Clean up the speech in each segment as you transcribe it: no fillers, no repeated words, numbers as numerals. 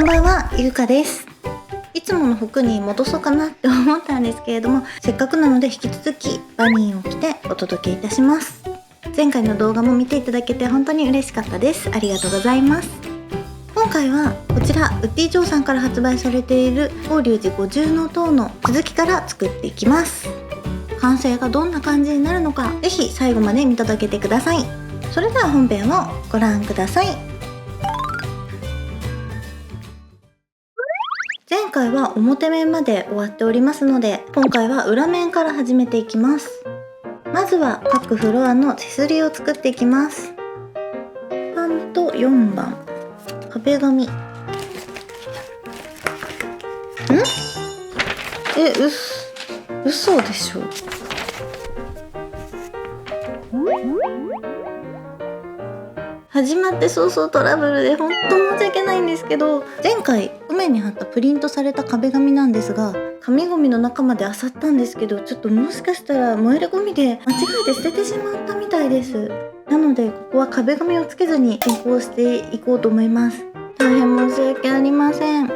こんばんは、ゆうかです。いつもの服に戻そうかなって思ったんですけれども、せっかくなので引き続きバニーを着てお届けいたします。前回の動画も見ていただけて本当に嬉しかったです。ありがとうございます。今回はこちらウッディジョーさんから発売されている法隆寺50の塔の続きから作っていきます。完成がどんな感じになるのか、ぜひ最後まで見届けてください。それでは本編をご覧ください。前回は表面まで終わっておりますので、今回は裏面から始めていきます。まずは各フロアの手すりを作っていきます。3と4番壁紙。嘘でしょ。始まって早々トラブルで本当申し訳ないんですけど、前回梅に貼ったプリントされた壁紙なんですが、紙ゴミの中まで漁ったんですけど、ちょっともしかしたら燃えるゴミで間違えて捨ててしまったみたいです。なのでここは壁紙をつけずに変更していこうと思います。大変申し訳ありません。さ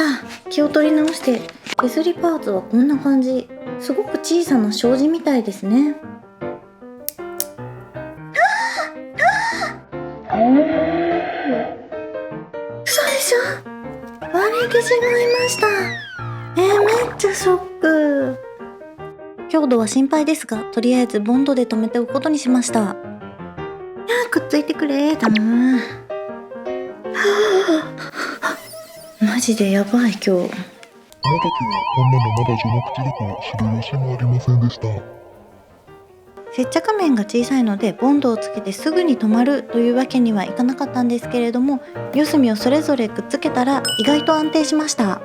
あ、気を取り直して。手すりパーツはこんな感じ。すごく小さな障子みたいですね。嘘でしょ。割れてしまいました。めっちゃショック。強度は心配ですが、とりあえずボンドで留めておくことにしました。くっついてくれ、頼む。マジでやばい今日。この時はこんなのまだ序の口どころ知る由もありませんでした。接着面が小さいのでボンドをつけてすぐに留まるというわけにはいかなかったんですけれども、四隅をそれぞれくっつけたら意外と安定しました。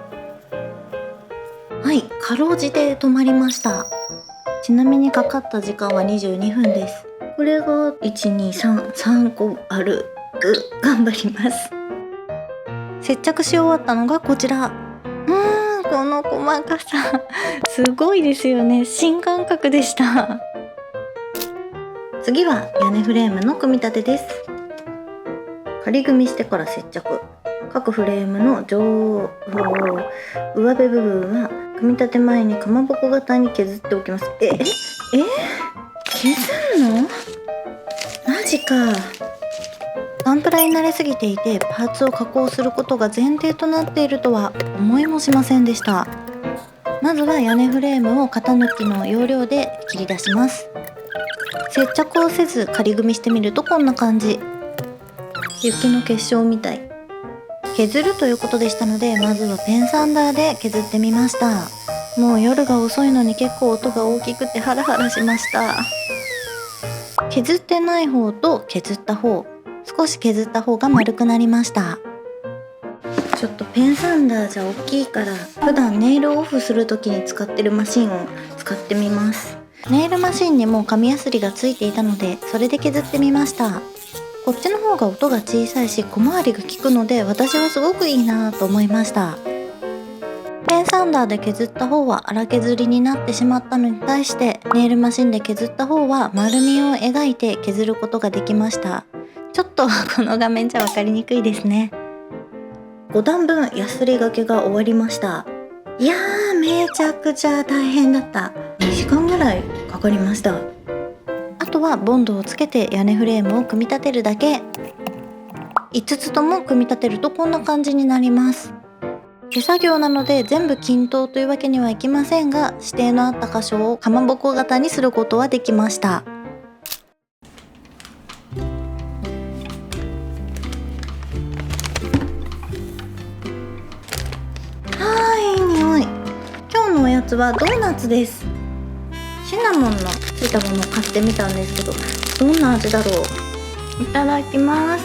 はい、かろうじて止まりました。ちなみにかかった時間は22分です。これが3個ある。頑張ります。接着し終わったのがこちら。この細かさすごいですよね。新感覚でした。次は屋根フレームの組み立てです。仮組みしてから接着。各フレームの上辺部分は組み立て前にかまぼこ型に削っておきます。削るの？マジか。ガンプラに慣れすぎていて、パーツを加工することが前提となっているとは思いもしませんでした。まずは屋根フレームを型抜きの要領で切り出します。接着をせず仮組みしてみるとこんな感じ。雪の結晶みたい。削るということでしたので、まずはペンサンダーで削ってみました。もう夜が遅いのに結構音が大きくてハラハラしました。削ってない方と削った方、少し削った方が丸くなりました。ちょっとペンサンダーじゃ大きいから、普段ネイルオフする時に使ってるマシンを使ってみます。ネイルマシンにも紙やすりがついていたので、それで削ってみました。こっちの方が音が小さいし小回りが利くので、私はすごくいいなと思いました。ペンサンダーで削った方は荒削りになってしまったのに対して、ネイルマシンで削った方は丸みを描いて削ることができました。ちょっとこの画面じゃ分かりにくいですね。5段分ヤスリがけが終わりました。いやー、めちゃくちゃ大変だった。2時間ぐらいかかりました。あとはボンドをつけて屋根フレームを組み立てるだけ。5つとも組み立てるとこんな感じになります。手作業なので全部均等というわけにはいきませんが、指定のあった箇所をかまぼこ型にすることはできました。おやつはドーナツです。シナモンのついたものを買ってみたんですけど、どんな味だろう。いただきます。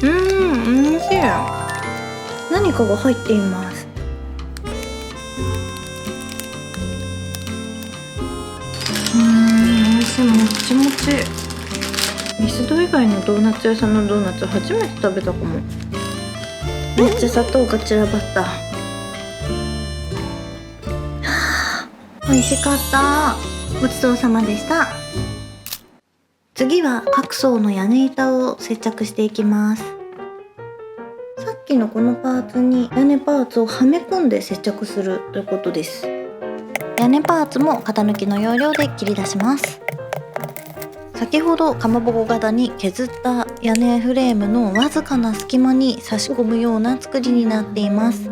美味しい。何かが入っています。もちもち。ミスド以外のドーナツ屋さんのドーナツ初めて食べたかも。めっちゃ砂糖が散らばった。美味しかった。ごちそうさまでした。次は各層の屋根板を接着していきます。さっきのこのパーツに屋根パーツをはめ込んで接着するということです。屋根パーツも型抜きの要領で切り出します。先ほどかまぼこ型に削った屋根フレームのわずかな隙間に差し込むような作りになっています。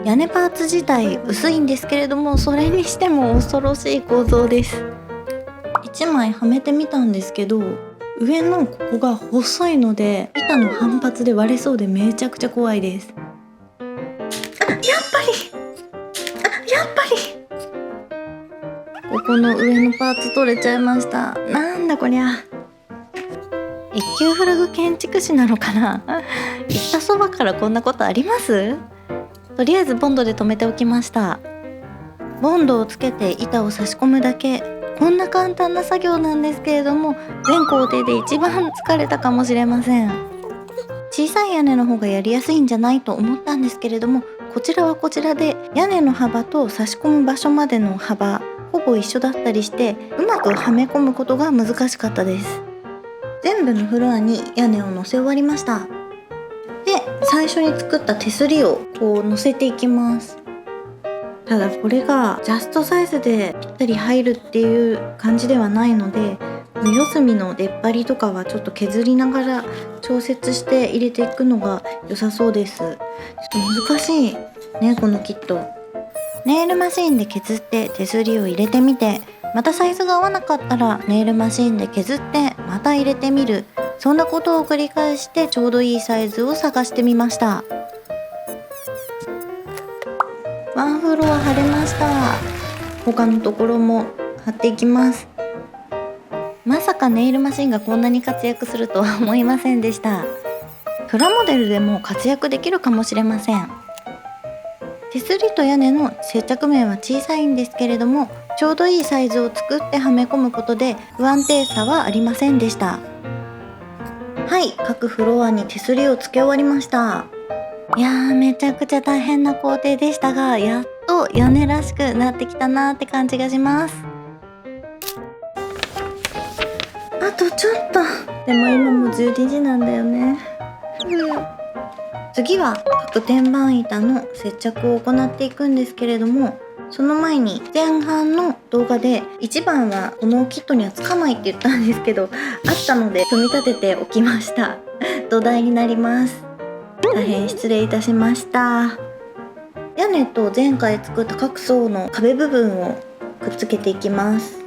屋根パーツ自体薄いんですけれども、それにしても恐ろしい構造です。1枚はめてみたんですけど、上のここが細いので板の反発で割れそうでめちゃくちゃ怖いです。やっぱりここの上のパーツ取れちゃいました。なんだこりゃ。一級フラグ建築士なのかな。行ったそばからこんなことあります？とりあえずボンドで留めておきました。ボンドをつけて板を差し込むだけ。こんな簡単な作業なんですけれども、全工程で一番疲れたかもしれません。小さい屋根の方がやりやすいんじゃないと思ったんですけれども、こちらはこちらで屋根の幅と差し込む場所までの幅ほぼ一緒だったりして、うまくはめ込むことが難しかったです。全部のフロアに屋根を乗せ終わりました。で、最初に作った手すりをこう乗せていきます。ただこれがジャストサイズでぴったり入るっていう感じではないので、四隅の出っ張りとかはちょっと削りながら調節して入れていくのが良さそうです。ちょっと難しいね、このキット。ネイルマシンで削って手すりを入れてみて、またサイズが合わなかったらネイルマシンで削ってまた入れてみる、そんなことを繰り返してちょうどいいサイズを探してみました。ワンフロア貼れました。他のところも貼っていきます。まさかネイルマシンがこんなに活躍するとは思いませんでした。プラモデルでも活躍できるかもしれません。手すりと屋根の接着面は小さいんですけれども、ちょうどいいサイズを作ってはめ込むことで不安定さはありませんでした。はい、各フロアに手すりをつけ終わりました。いやー、めちゃくちゃ大変な工程でしたが、やっと屋根らしくなってきたなーって感じがします。あとちょっと。でも今も12時なんだよね。次は各天板板の接着を行っていくんですけれども、その前に前半の動画で1番はこのキットにはつかないって言ったんですけど、あったので組み立てておきました。土台になります。大変失礼いたしました。屋根と前回作った各層の壁部分をくっつけていきます。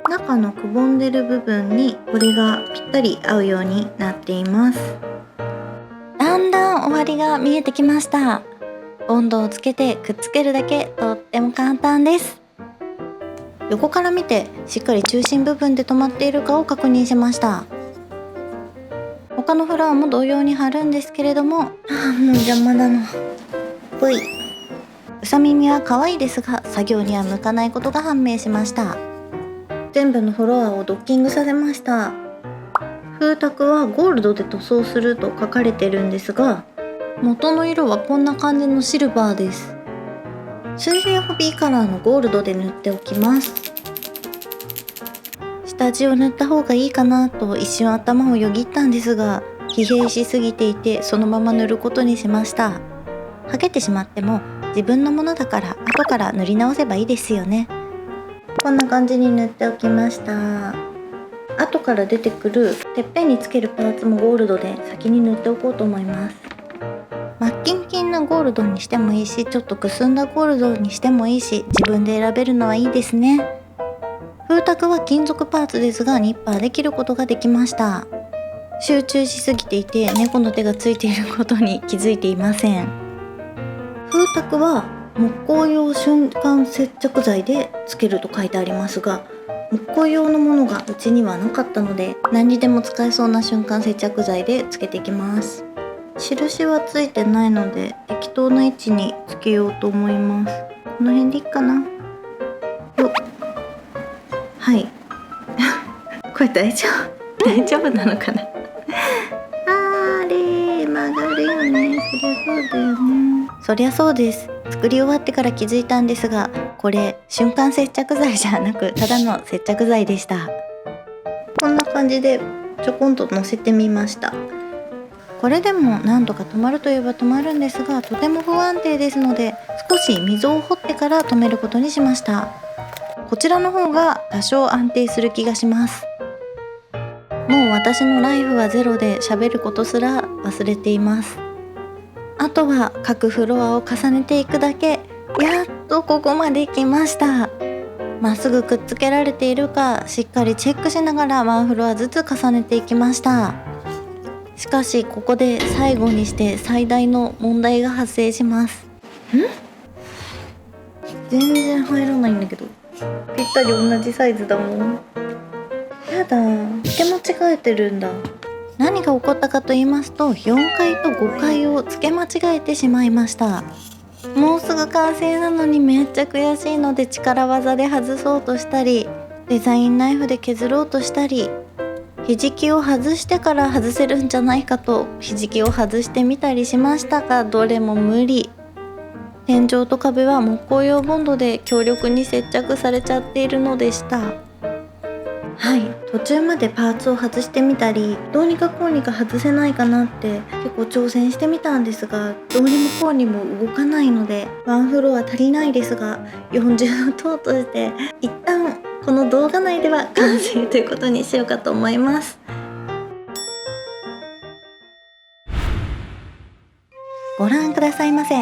中のくぼんでる部分にこれがぴったり合うようになっています。だんだん終わりが見えてきました。ボンドをつけてくっつけるだけ、とっても簡単です。横から見てしっかり中心部分で止まっているかを確認しました。他のフロアも同様に貼るんですけれども、もう邪魔だな。ぽい。うさ耳は可愛いですが作業には向かないことが判明しました。全部のフロアをドッキングさせました。風卓はゴールドで塗装すると書かれてるんですが、元の色はこんな感じのシルバーです。水平ホビーカラーのゴールドで塗っておきます。下地を塗った方がいいかなと一瞬頭をよぎったんですが、疲弊しすぎていてそのまま塗ることにしました。剥げてしまっても自分のものだから後から塗り直せばいいですよね。こんな感じに塗っておきました。後から出てくるてっぺんにつけるパーツもゴールドで先に塗っておこうと思います。マッキンキンなゴールドにしてもいいし、ちょっとくすんだゴールドにしてもいいし、自分で選べるのはいいですね。風卓は金属パーツですがニッパーで切ることができました。集中しすぎていて猫の手がついていることに気づいていません。風卓は木工用瞬間接着剤でつけると書いてありますが、木工用のものがうちにはなかったので、何にでも使えそうな瞬間接着剤でつけていきます。印はついてないので適当な位置につけようと思います。この辺でいいかな。よっ、はい。これ大丈夫なのかな。あれ曲がるよね。そりゃそうだよね。そりゃそうです。作り終わってから気づいたんですが、これ瞬間接着剤じゃなくただの接着剤でした。こんな感じでちょこんと乗せてみました。これでもなんとか止まるといえば止まるんですが、とても不安定ですので少し溝を掘ってから止めることにしました。こちらの方が多少安定する気がします。もう私のライフはゼロで喋ることすら忘れています。あとは各フロアを重ねていくだけ。やっとここまで来ました。まっすぐくっつけられているかしっかりチェックしながらワンフロアずつ重ねていきました。しかしここで最後にして最大の問題が発生します。全然入らないんだけど、ぴったり同じサイズだもん。やだ、付け間違えてるんだ。何が起こったかと言いますと、4階と5階を付け間違えてしまいました。もうすぐ完成なのにめっちゃ悔しいので力技で外そうとしたり、デザインナイフで削ろうとしたり、ひじきを外してから外せるんじゃないかとひじきを外してみたりしましたが、どれも無理。天井と壁は木工用ボンドで強力に接着されちゃっているのでした。はい、途中までパーツを外してみたり、どうにかこうにか外せないかなって結構挑戦してみたんですが、どうにもこうにも動かないのでワンフロア足りないですが、40の塔として一旦この動画内では完成ということにしようかと思います。ご覧くださいませ。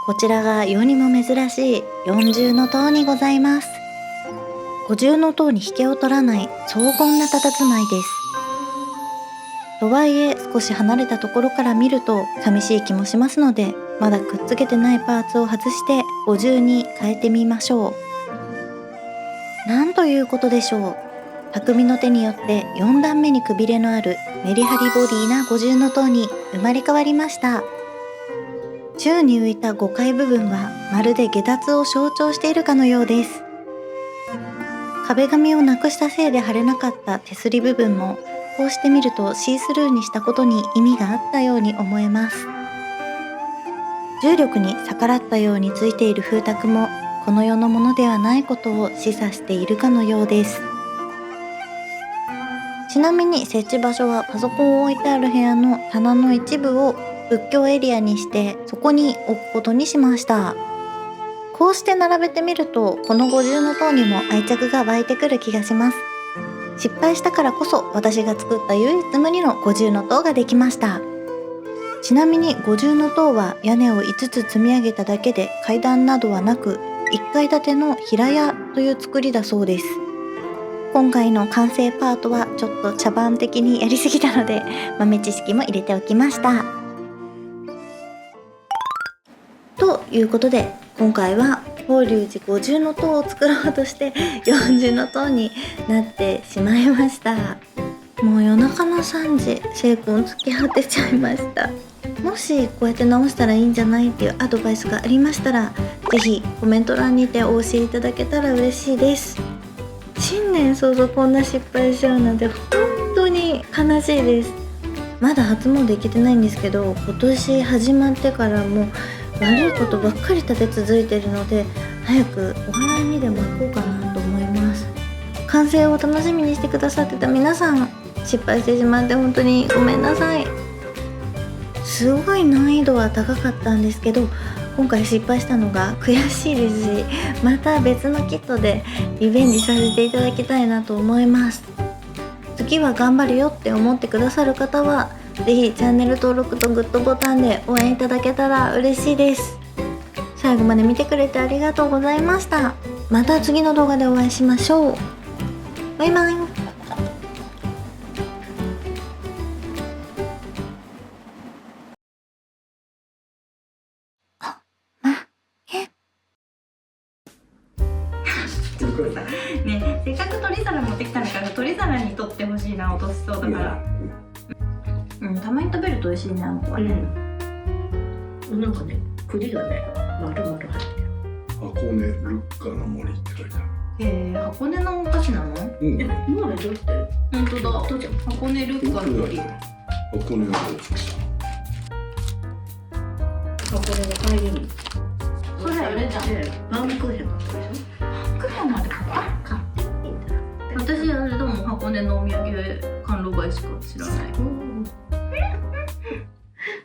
こちらが世にも珍しい40の塔にございます。50の塔に引けを取らない荘厳な佇まいです。とはいえ少し離れたところから見ると寂しい気もしますので、まだくっつけてないパーツを外して50に変えてみましょう。なんということでしょう。匠の手によって4段目にくびれのあるメリハリボディな50の塔に生まれ変わりました。宙に浮いた5階部分はまるで下脱を象徴しているかのようです。壁紙をなくしたせいで貼れなかった手すり部分もこうして見るとシースルーにしたことに意味があったように思えます。重力に逆らったようについている風卓もこの世のものではないことを示唆しているかのようです。ちなみに設置場所はパソコンを置いてある部屋の棚の一部を仏教エリアにしてそこに置くことにしました。こうして並べてみるとこの50の塔にも愛着が湧いてくる気がします。失敗したからこそ私が作った唯一無二の50の塔ができました。ちなみに50の塔は屋根を5つ積み上げただけで階段などはなく、1階建ての平屋という作りだそうです。今回の完成パートはちょっと茶番的にやりすぎたので豆知識も入れておきました。ということで今回は法隆寺50の塔を作ろうとして40の塔になってしまいました。もう夜中の3時、精魂突き果てちゃいました。もしこうやって直したらいいんじゃないっていうアドバイスがありましたら、ぜひコメント欄にてお教えいただけたら嬉しいです。新年早々こんな失敗しちゃうなんて本当に悲しいです。まだ初詣行けてないんですけど、今年始まってからもう悪いことばっかり立て続いてるので、早くお祓いにでも行こうかなと思います。完成を楽しみにしてくださってた皆さん、失敗してしまって本当にごめんなさい。すごい難易度は高かったんですけど、今回失敗したのが悔しいですし、また別のキットでリベンジさせていただきたいなと思います。次は頑張るよって思ってくださる方はぜひチャンネル登録とグッドボタンで応援いただけたら嬉しいです。最後まで見てくれてありがとうございました。また次の動画でお会いしましょう。バイバイ。ね、せっかく取り皿持ってきたんだから取り皿に取ってほしいな、落としそうだから。たまに食べると美味しいね、あんこはね。なんかね、栗がね、丸々入ってる。箱根ルッカの森って書いてある。箱根のお菓子なの？今ね、だって。本当だ。箱根ルッカの森。箱根の大きさ。箱根の帰りに。れじゃん。でバームクーヘンだったでしょ。クーヘンまで買った？買っていいんだよ。私あれでも箱根のお土産甘露貝しか知らない。